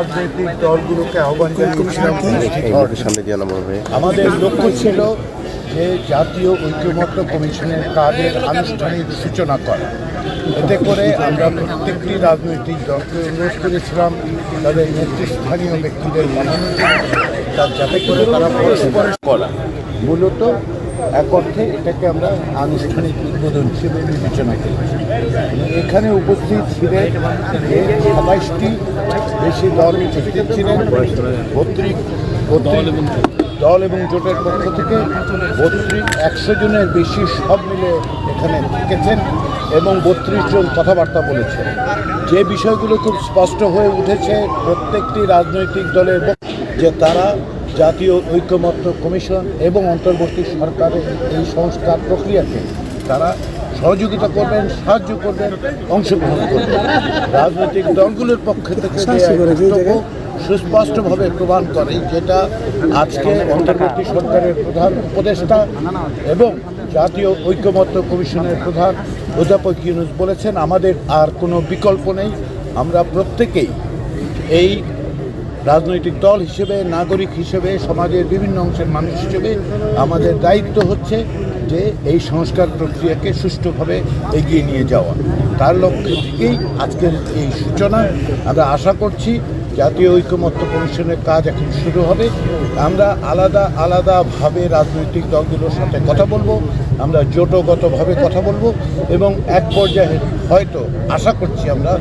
রাজনৈতিক দলগুলোকে আহ্বান জানিয়েছিলাম। আমাদের লক্ষ্য ছিল যে জাতীয় ঐক্যমত্য কমিশনের কাজের আনুষ্ঠানিক সূচনা করা। এতে করে আমরা প্রত্যেকটি রাজনৈতিক দলকে অনুরোধ করেছিলাম তাদের নেতৃস্থানীয় ব্যক্তিদের মনোনয়ন যাতে করে তারা পরস্পরের করা। মূলত এক অর্থে এটাকে আমরা আনুষ্ঠানিক উদ্বোধন হিসেবে বিবেচনা করেছি। এখানে উপস্থিত ছিলেন 27টি বেশি দল উপস্থিত ছিলেন, 32 দল এবং জোটের পক্ষ থেকে 100 জনের বেশি সব মিলে এখানে থেকেছেন এবং 32 জন কথাবার্তা বলেছেন। যে বিষয়গুলো খুব স্পষ্ট হয়ে উঠেছে প্রত্যেকটি রাজনৈতিক দলের যে তারা জাতীয় ঐক্যমত্য কমিশন এবং অন্তর্বর্তী সরকারের এই সংস্কার প্রক্রিয়াকে তারা সহযোগিতা করবেন, সাহায্য করবেন, অংশগ্রহণ করবেন। রাজনৈতিক দলগুলোর পক্ষ থেকে সুস্পষ্টভাবে প্রমাণ করে, যেটা আজকে অন্তর্বর্তী সরকারের প্রধান উপদেষ্টা এবং জাতীয় ঐক্যমত্য কমিশনের প্রধান অধ্যাপক ইউনূস বলেছেন, আমাদের আর কোনো বিকল্প নেই। আমরা প্রত্যেকেই এই রাজনৈতিক দল হিসেবে, নাগরিক হিসেবে, সমাজের বিভিন্ন অংশের মানুষ হিসেবে আমাদের দায়িত্ব হচ্ছে যে এই সংস্কার প্রক্রিয়াকে সুষ্ঠুভাবে এগিয়ে নিয়ে যাওয়া। তার লক্ষ্য থেকেই আজকের এই সূচনা। আমরা আশা করছি জাতীয় ঐক্যমত্য কমিশনের কাজ এখন শুরু হবে। আমরা আলাদাভাবে রাজনৈতিক দলগুলোর সাথে কথা বলবো, আমরা জোটগতভাবে কথা বলবো এবং এক পর্যায়ে হয়তো আশা করছি আমরা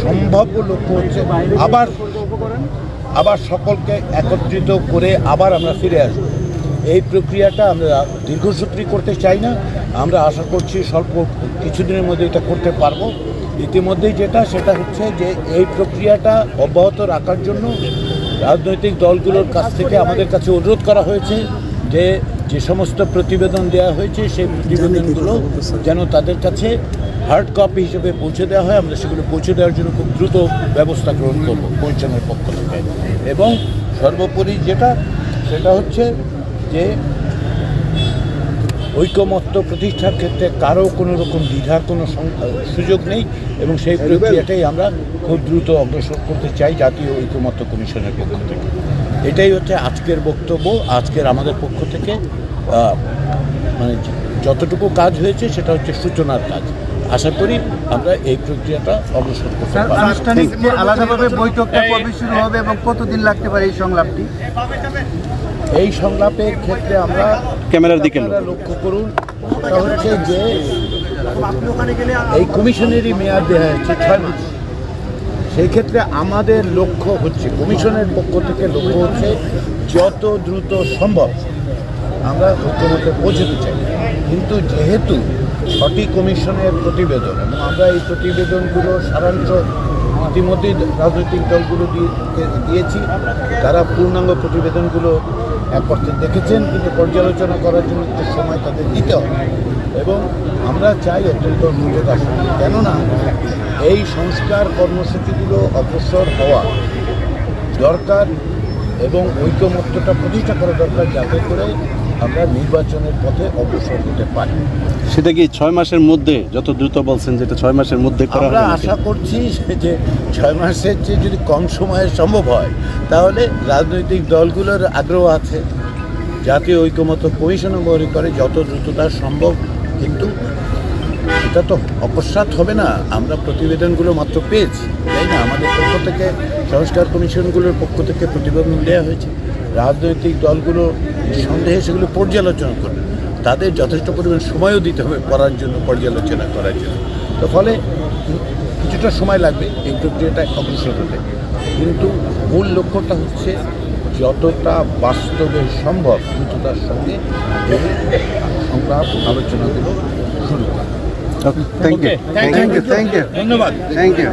সম্ভাব্য লক্ষ্য হচ্ছে আবার সকলকে একত্রিত করে আবার আমরা ফিরে আসব। এই প্রক্রিয়াটা আমরা দীর্ঘসূত্রী করতে চাই না। আমরা আশা করছি স্বল্প কিছুদিনের মধ্যে এটা করতে পারবো। ইতিমধ্যেই সেটা হচ্ছে যে এই প্রক্রিয়াটা অব্যাহত রাখার জন্য রাজনৈতিক দলগুলোর কাছ থেকে আমাদের কাছে অনুরোধ করা হয়েছে যে সমস্ত প্রতিবেদন দেওয়া হয়েছে সেই প্রতিবেদনগুলো যেন তাদের কাছে হার্ড কপি হিসেবে পৌঁছে দেওয়া হয়। আমরা সেগুলো পৌঁছে দেওয়ার জন্য খুব দ্রুত ব্যবস্থা গ্রহণ করব কমিশনের পক্ষ থেকে। এবং সর্বোপরি সেটা হচ্ছে যে ঐক্যমত্য প্রতিষ্ঠার ক্ষেত্রে কারো কোনো রকম দ্বিধার কোনো সুযোগ নেই এবং সেই প্রক্রিয়াটাই আমরা খুব দ্রুত অগ্রসর করতে চাই জাতীয় ঐক্যমত্য কমিশনের পক্ষ থেকে। এটাই হচ্ছে আজকের বক্তব্য। আজকের আমাদের পক্ষ থেকে মানে যতটুকু কাজ হয়েছে সেটা হচ্ছে সূচনার কাজ। আশা করি আমরা এই প্রক্রিয়াটা অগ্রসর করতে পারব। আনুষ্ঠানিক আলাদাভাবে বৈঠকটা কবে শুরু হবে এবং কতদিন লাগতে পারে এই সংলাপটি? এই সংলাপের ক্ষেত্রে আমরা ক্যামেরার দিকে লক্ষ্য করুন, সেটা হচ্ছে যে এই কমিশনেরই মেয়াদ দেওয়া হচ্ছে 6 মাস। সেই ক্ষেত্রে আমাদের লক্ষ্য হচ্ছে, কমিশনের পক্ষ থেকে লক্ষ্য হচ্ছে যত দ্রুত সম্ভব আমরা ঐক্যমত্যে পৌঁছতে চাই। কিন্তু যেহেতু 6টি কমিশনের প্রতিবেদন এবং আমরা এই প্রতিবেদনগুলো সারাংশ ইতিমধ্যেই রাজনৈতিক দলগুলো দিয়েছি, তারা পূর্ণাঙ্গ প্রতিবেদনগুলো এক অর্থে দেখেছেন, কিন্তু পর্যালোচনা করার জন্য একটু সময় তাদের দিতে হবে এবং আমরা চাই অত্যন্ত দ্রুততার সঙ্গে, কেননা এই সংস্কার কর্মসূচিগুলো অগ্রসর হওয়া দরকার এবং ঐক্যমত্যটা প্রতিষ্ঠা করা দরকার, যাতে করে আমরা নির্বাচনের পথে অগ্রসর হতে পারি। সেটা কি 6 মাসের মধ্যে, যত দ্রুত বলছেন যেটা 6 মাসের মধ্যে করা হবে? আমরা আশা করছি যে 6 মাসের চেয়ে যদি কম সময়ে সম্ভব হয় তাহলে রাজনৈতিক দলগুলোর আগ্রহ আছে, জাতীয় ঐক্যমত্য কমিশনও মনে করে যত দ্রুততা সম্ভব। কিন্তু এটা তো অকস্মাৎ হবে না। আমরা প্রতিবেদনগুলো মাত্র পেয়েছি, তাই না? আমাদের পক্ষ থেকে সংস্কার কমিশনগুলোর পক্ষ থেকে প্রতিবেদন দেওয়া হয়েছে। রাজনৈতিক দলগুলো সন্দেহে সেগুলো পর্যালোচনা করবে, তাদের যথেষ্ট পরিমাণ সময়ও দিতে হবে পর্যালোচনা করার জন্য। তো ফলে কিছুটা সময় লাগবে এই প্রক্রিয়াটা অগ্রসর হতে, কিন্তু মূল লক্ষ্যটা হচ্ছে যতটা বাস্তবে সম্ভব দ্রুততার সঙ্গে এই সংলাপ আলোচনাগুলো শুরু করা। Thank you. ধন্যবাদ। Thank you.